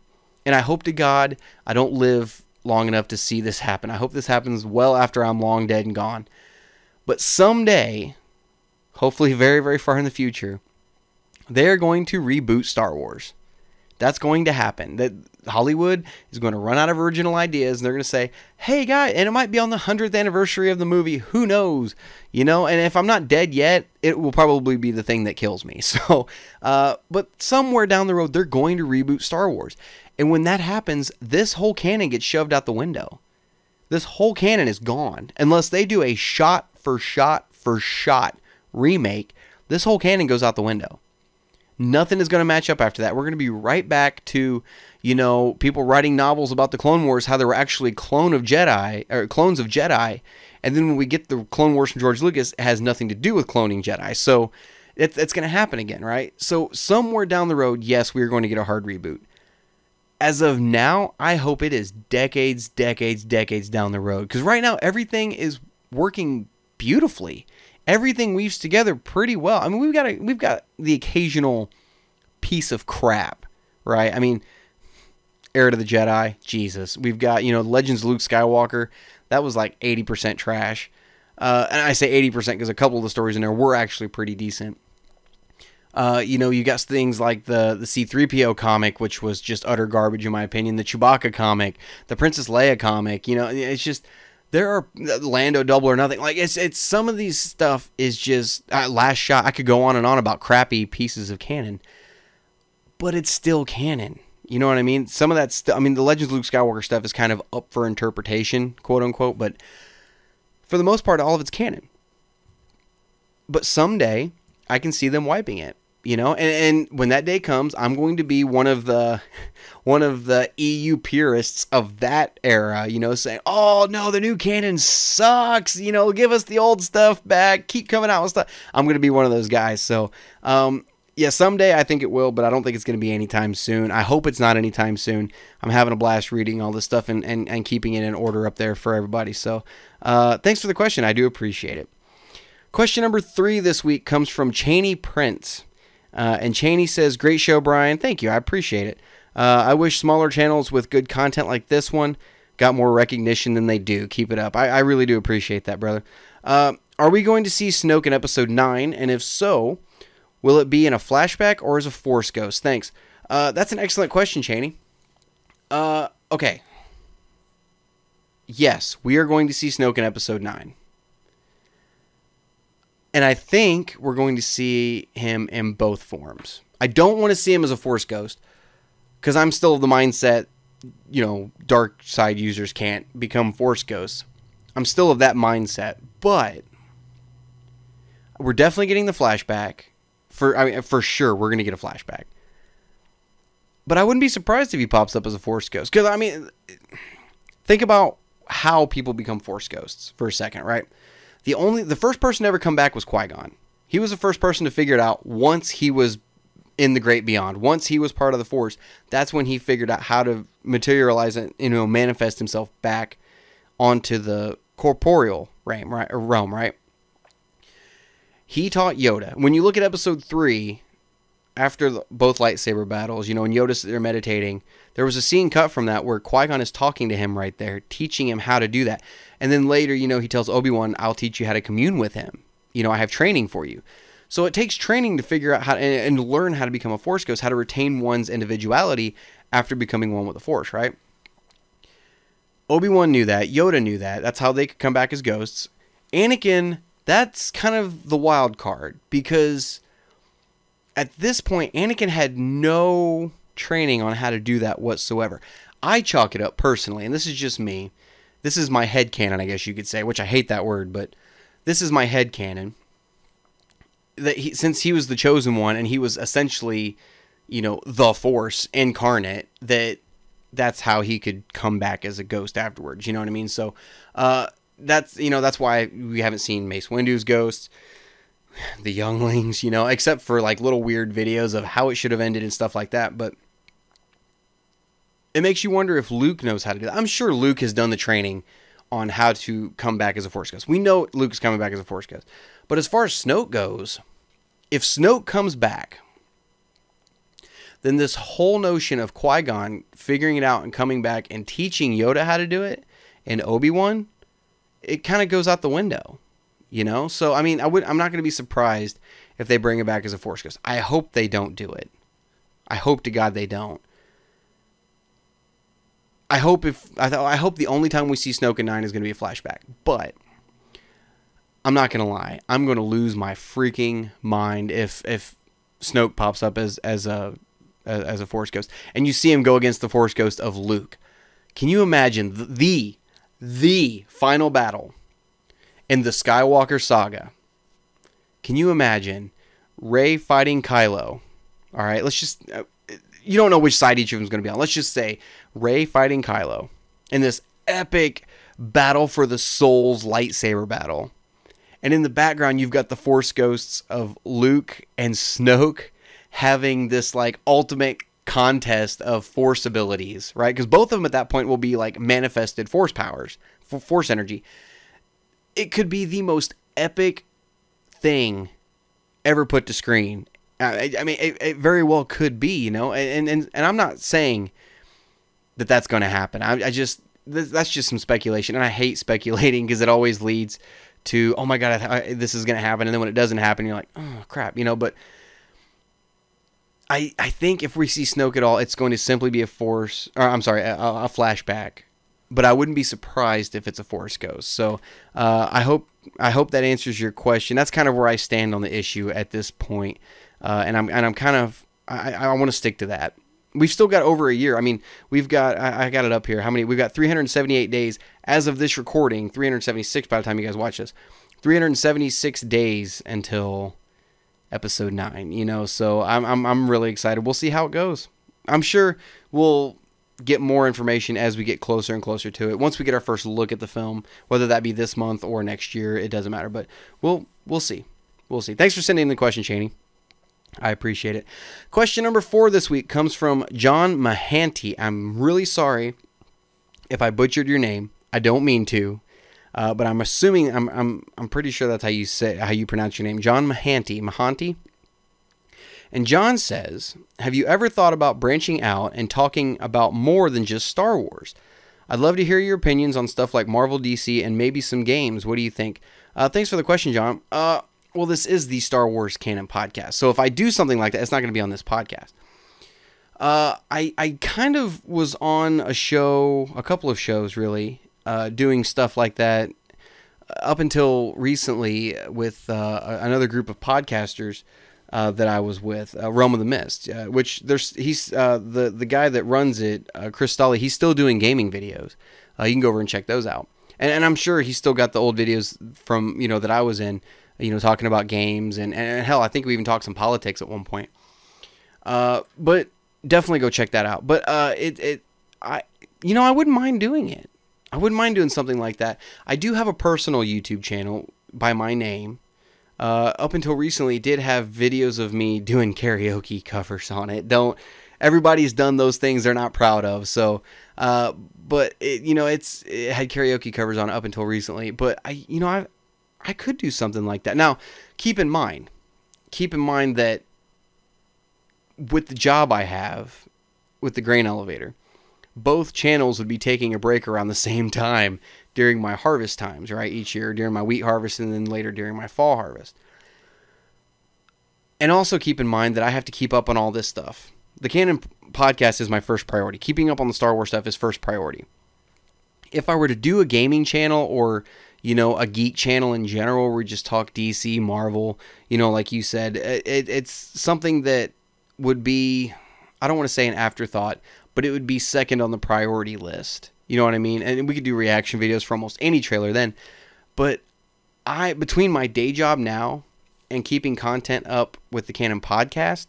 and I hope to God I don't live long enough to see this happen. I hope this happens well after I'm long dead and gone. But someday, hopefully very, very far in the future, they're going to reboot Star Wars. That's going to happen. That Hollywood is going to run out of original ideas, and they're going to say, hey, guy, and it might be on the 100th anniversary of the movie. Who knows? You know, and if I'm not dead yet, it will probably be the thing that kills me. So, but somewhere down the road, they're going to reboot Star Wars. And when that happens, this whole canon gets shoved out the window. This whole canon is gone. Unless they do a shot for shot remake, this whole canon goes out the window. Nothing is going to match up after that. We're going to be right back to, you know, people writing novels about the Clone Wars, how they were actually clones of Jedi. And then when we get the Clone Wars from George Lucas, it has nothing to do with cloning Jedi. So it's going to happen again, right? So somewhere down the road, yes, we are going to get a hard reboot. As of now, I hope it is decades down the road. Because right now, everything is working beautifully. Everything weaves together pretty well. I mean, we've got the occasional piece of crap, right? I mean, Heir to the Jedi, Jesus. We've got, you know, Legends of Luke Skywalker. That was like 80% trash. And I say 80% because a couple of the stories in there were actually pretty decent. You got things like the C-3PO comic, which was just utter garbage in my opinion. The Chewbacca comic, the Princess Leia comic. It's just there are Lando Double or Nothing. Like it's some of these stuff is just Last Shot. I could go on and on about crappy pieces of canon, but it's still canon. You know what I mean? Some of that stuff. I mean, the Legends of Luke Skywalker stuff is kind of up for interpretation, quote unquote. But for the most part, all of it's canon. But someday I can see them wiping it. And when that day comes, I'm going to be one of the EU purists of that era, saying, oh no, the new canon sucks, give us the old stuff back, keep coming out with stuff. I'm going to be one of those guys. So, yeah, someday I think it will, but I don't think it's going to be anytime soon. I hope it's not anytime soon. I'm having a blast reading all this stuff and keeping it in order up there for everybody. So, thanks for the question. I do appreciate it. Question number 3 this week comes from Cheney Prince. And Cheney says, great show, Brian. Thank you. I appreciate it. I wish smaller channels with good content like this one got more recognition than they do. Keep it up. I really do appreciate that, brother. Are we going to see Snoke in episode 9? And if so, will it be in a flashback or as a Force ghost? Thanks. That's an excellent question, Cheney. Okay. Yes, we are going to see Snoke in episode 9. And I think we're going to see him in both forms. I don't want to see him as a Force ghost because I'm still of the mindset, dark side users can't become Force ghosts. I'm still of that mindset, but we're definitely getting the flashback. For sure, we're going to get a flashback. But I wouldn't be surprised if he pops up as a Force ghost. Because, think about how people become Force ghosts for a second, right? The first person to ever come back was Qui-Gon. He was the first person to figure it out once he was in the Great Beyond. Once he was part of the Force, that's when he figured out how to materialize and manifest himself back onto the corporeal realm, right? He taught Yoda. When you look at episode 3, after both lightsaber battles, when Yoda's there meditating, there was a scene cut from that where Qui-Gon is talking to him right there, teaching him how to do that. And then later, he tells Obi-Wan, I'll teach you how to commune with him. I have training for you. So it takes training to figure out how and learn how to become a Force ghost, how to retain one's individuality after becoming one with the Force, right? Obi-Wan knew that. Yoda knew that. That's how they could come back as ghosts. Anakin, that's kind of the wild card because at this point, Anakin had no training on how to do that whatsoever. I chalk it up personally, and this is just me. This is my headcanon, I guess you could say, which I hate that word, but this is my headcanon. That since he was the chosen one, and he was essentially, the Force incarnate, that's how he could come back as a ghost afterwards. You know what I mean? So, that's why we haven't seen Mace Windu's ghost, the younglings, except for like little weird videos of how it should have ended and stuff like that. But it makes you wonder if Luke knows how to do that. I'm sure Luke has done the training on how to come back as a Force ghost. We know Luke is coming back as a Force ghost. But as far as Snoke goes, if Snoke comes back, then this whole notion of Qui-Gon figuring it out and coming back and teaching Yoda how to do it and Obi-Wan, it kind of goes out the window, So, I'm not going to be surprised if they bring it back as a Force ghost. I hope they don't do it. I hope to God they don't. I hope the only time we see Snoke in 9 is going to be a flashback. But I'm not going to lie. I'm going to lose my freaking mind if Snoke pops up as a Force ghost and you see him go against the Force ghost of Luke. Can you imagine the final battle in the Skywalker saga? Can you imagine Rey fighting Kylo? All right, let's just you don't know which side each of them is going to be on. Let's just say Rey fighting Kylo in this epic battle for the souls lightsaber battle. And in the background, you've got the Force ghosts of Luke and Snoke having this like ultimate contest of Force abilities, right? Because both of them at that point will be like manifested Force powers, Force energy. It could be the most epic thing ever put to screen. It very well could be, and I'm not saying that that's going to happen. That's just some speculation, and I hate speculating because it always leads to, oh my God, this is going to happen. And then when it doesn't happen, you're like, oh crap, but I think if we see Snoke at all, it's going to simply be a flashback, but I wouldn't be surprised if it's a Force ghost. So, I hope that answers your question. That's kind of where I stand on the issue at this point. And I'm kind of, I want to stick to that. We've still got over a year. I mean, we've got, I got it up here. We've got 378 days as of this recording, 376 by the time you guys watch this, 376 days until episode 9, so I'm really excited. We'll see how it goes. I'm sure we'll get more information as we get closer and closer to it. Once we get our first look at the film, whether that be this month or next year, it doesn't matter, but we'll see. We'll see. Thanks for sending in the question, Cheney. I appreciate it. Question number 4 this week comes from John Mahanti. I'm really sorry if I butchered your name. I don't mean to, but I'm assuming I'm pretty sure that's how you pronounce your name, John Mahanti. And John says, "Have you ever thought about branching out and talking about more than just Star Wars? I'd love to hear your opinions on stuff like Marvel, DC, and maybe some games. What do you think?" Thanks for the question, John. Well, this is the Star Wars Canon podcast, so if I do something like that, it's not going to be on this podcast. I kind of was on a couple of shows, really, doing stuff like that up until recently with another group of podcasters that I was with, Realm of the Mist, which he's the guy that runs it, Chris Stolley. He's still doing gaming videos. You can go over and check those out, and I'm sure he's still got the old videos from that I was in. Talking about games and hell, I think we even talked some politics at one point. But definitely go check that out. But I wouldn't mind doing it. I wouldn't mind doing something like that. I do have a personal YouTube channel by my name. Up until recently, did have videos of me doing karaoke covers on it. Everybody's done those things they're not proud of. So, but it had karaoke covers on it up until recently. But I could do something like that. Now, keep in mind that with the job I have with the grain elevator, both channels would be taking a break around the same time during my harvest times, right? Each year during my wheat harvest and then later during my fall harvest. And also keep in mind that I have to keep up on all this stuff. The Canon podcast is my first priority. Keeping up on the Star Wars stuff is first priority. If I were to do a gaming channel or a geek channel in general where we just talk DC, Marvel, like you said, it's something that would be, I don't want to say an afterthought, but it would be second on the priority list. You know what I mean? And we could do reaction videos for almost any trailer then. But between my day job now and keeping content up with the Canon podcast,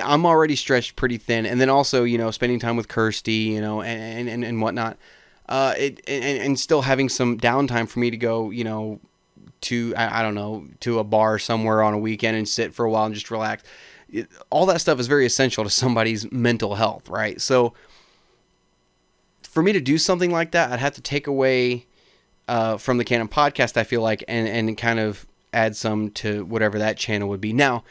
I'm already stretched pretty thin. And then also, spending time with Kirsty, and whatnot. And still having some downtime for me to go, to, I don't know, to a bar somewhere on a weekend and sit for a while and just relax. All that stuff is very essential to somebody's mental health, right? So for me to do something like that, I'd have to take away from the Canon podcast, I feel like, and kind of add some to whatever that channel would be. Now,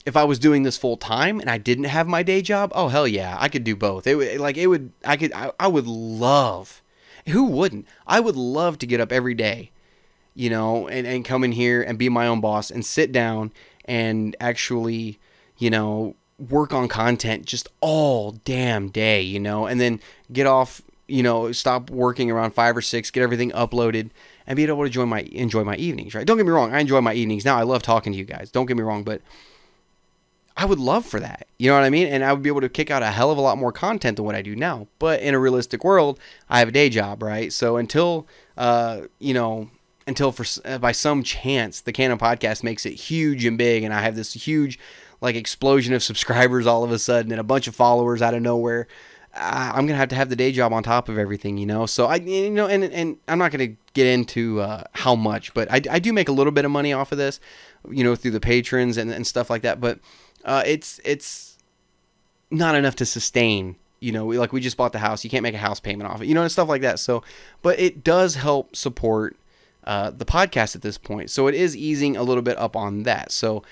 if I was doing this full time and I didn't have my day job, oh hell yeah, I could do both. I would love. Who wouldn't? I would love to get up every day, and come in here and be my own boss and sit down and actually, work on content just all damn day, and then get off, stop working around 5 or 6, get everything uploaded and be able to enjoy my evenings, right? Don't get me wrong. I enjoy my evenings now. I love talking to you guys. Don't get me wrong, but I would love for that. You know what I mean? And I would be able to kick out a hell of a lot more content than what I do now. But in a realistic world, I have a day job, right? So until by some chance the Canon podcast makes it huge and big and I have this huge explosion of subscribers all of a sudden and a bunch of followers out of nowhere, I'm going to have the day job on top of everything, So and I'm not going to get into how much, but I do make a little bit of money off of this, through the patrons and stuff like that. But it's not enough to sustain, we just bought the house. You can't make a house payment off it, and stuff like that. So, but it does help support the podcast at this point. So it is easing a little bit up on that. So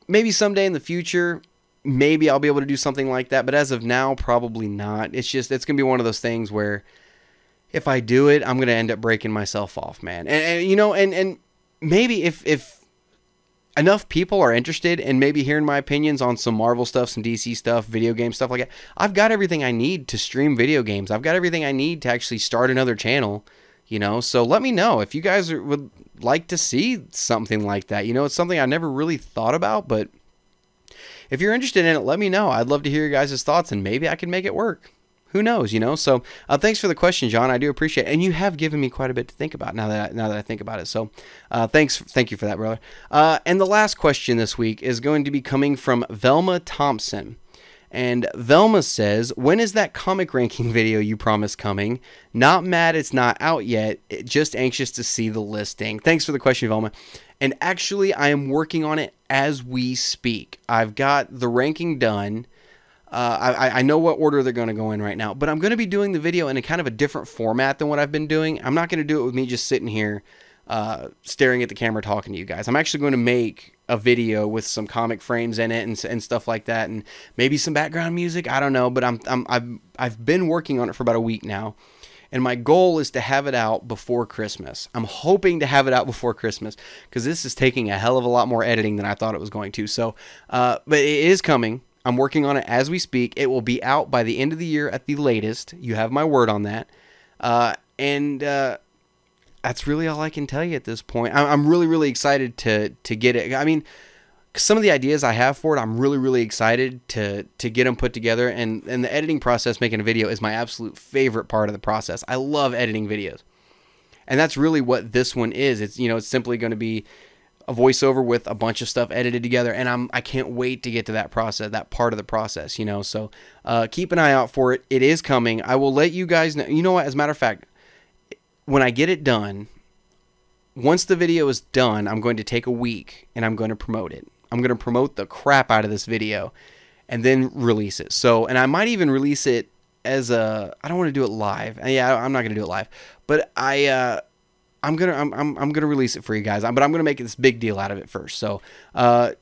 maybe someday in the future, maybe I'll be able to do something like that. But as of now, probably not. It's going to be one of those things where if I do it, I'm going to end up breaking myself off, man. And you know, and maybe if enough people are interested in maybe hearing my opinions on some Marvel stuff, some DC stuff, video game stuff like that, I've got everything I need to stream video games. I've got everything I need to actually start another channel, you know. So let me know if you guys would like to see something like that. You know, it's something I never really thought about, but if you're interested in it, let me know. I'd love to hear your guys' thoughts, and maybe I can make it work. Who knows, you know? So thanks for the question, John. I do appreciate it. And you have given me quite a bit to think about now that I think about it. So thank you for that, brother. And the last question this week is going to be coming from Velma Thompson. And Velma says, when is that comic ranking video you promised coming? Not mad it's not out yet. Just anxious to see the listing. Thanks for the question, Velma. And actually, I am working on it as we speak. I've got the ranking done. I know what order they're going to go in right now, but I'm going to be doing the video in a kind of a different format than what I've been doing. I'm not going to do it with me just sitting here staring at the camera talking to you guys. I'm actually going to make a video with some comic frames in it and stuff like that, and maybe some background music. I don't know, but I've been working on it for about a week now, and my goal is to have it out before Christmas. I'm hoping to have it out before Christmas because this is taking a hell of a lot more editing than I thought it was going to. So, but it is coming. I'm working on it as we speak. It will be out by the end of the year at the latest. You have my word on that. And that's really all I can tell you at this point. I'm really, really excited to get it. I mean, some of the ideas I have for it, I'm really, really excited to get them put together. And the editing process, making a video, is my absolute favorite part of the process. I love editing videos. And that's really what this one is. It's, you know, it's simply going to be a voiceover with a bunch of stuff edited together, and I can't wait to get to that process, that part of the process, you know. So keep an eye out for it. It is coming. I will let you guys know. You know what? As a matter of fact, when I get it done, once the video is done, I'm going to take a week and I'm going to promote it. I'm going to promote the crap out of this video and then release it. So, and I might even release it as a, I don't want to do it live. Yeah, I'm not going to do it live, but I'm gonna release it for you guys, but I'm gonna make this big deal out of it first. So,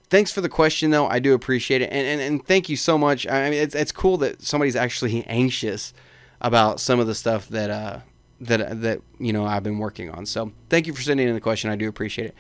thanks for the question, though. I do appreciate it, and thank you so much. I mean, it's cool that somebody's actually anxious about some of the stuff that you know I've been working on. So, thank you for sending in the question. I do appreciate it.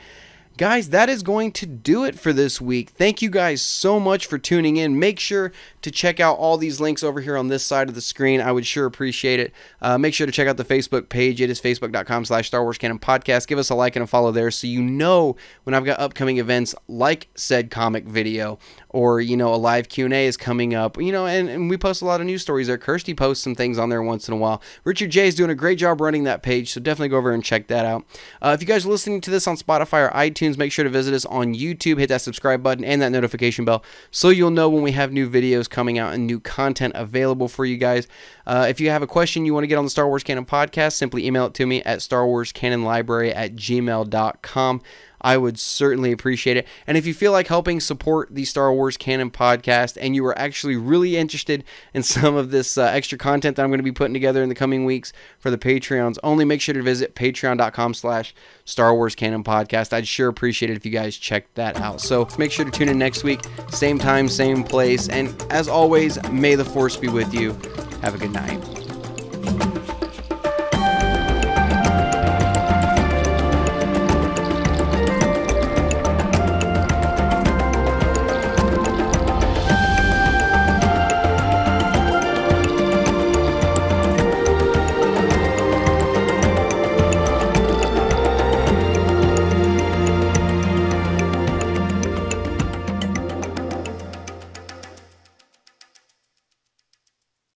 Guys, that is going to do it for this week. Thank you guys so much for tuning in. Make sure to check out all these links over here on this side of the screen. I would sure appreciate it. Make sure to check out the Facebook page. It is facebook.com/Star Wars Canon Podcast. Give us a like and a follow there so you know when I've got upcoming events like said comic video, or, you know, a live Q&A is coming up, you know, and we post a lot of news stories there. Kirsty posts some things on there once in a while. Richard J is doing a great job running that page, so definitely go over and check that out. If you guys are listening to this on Spotify or iTunes, make sure to visit us on YouTube, hit that subscribe button and that notification bell so you'll know when we have new videos coming out and new content available for you guys. If you have a question you want to get on the Star Wars Canon Podcast, simply email it to me at starwarscanonlibrary@gmail.com. I would certainly appreciate it. And if you feel like helping support the Star Wars Canon Podcast and you are actually really interested in some of this extra content that I'm going to be putting together in the coming weeks for the Patreons, only make sure to visit patreon.com/Star Wars Canon Podcast. I'd sure appreciate it if you guys check that out. So make sure to tune in next week, same time, same place. And as always, may the Force be with you. Have a good night.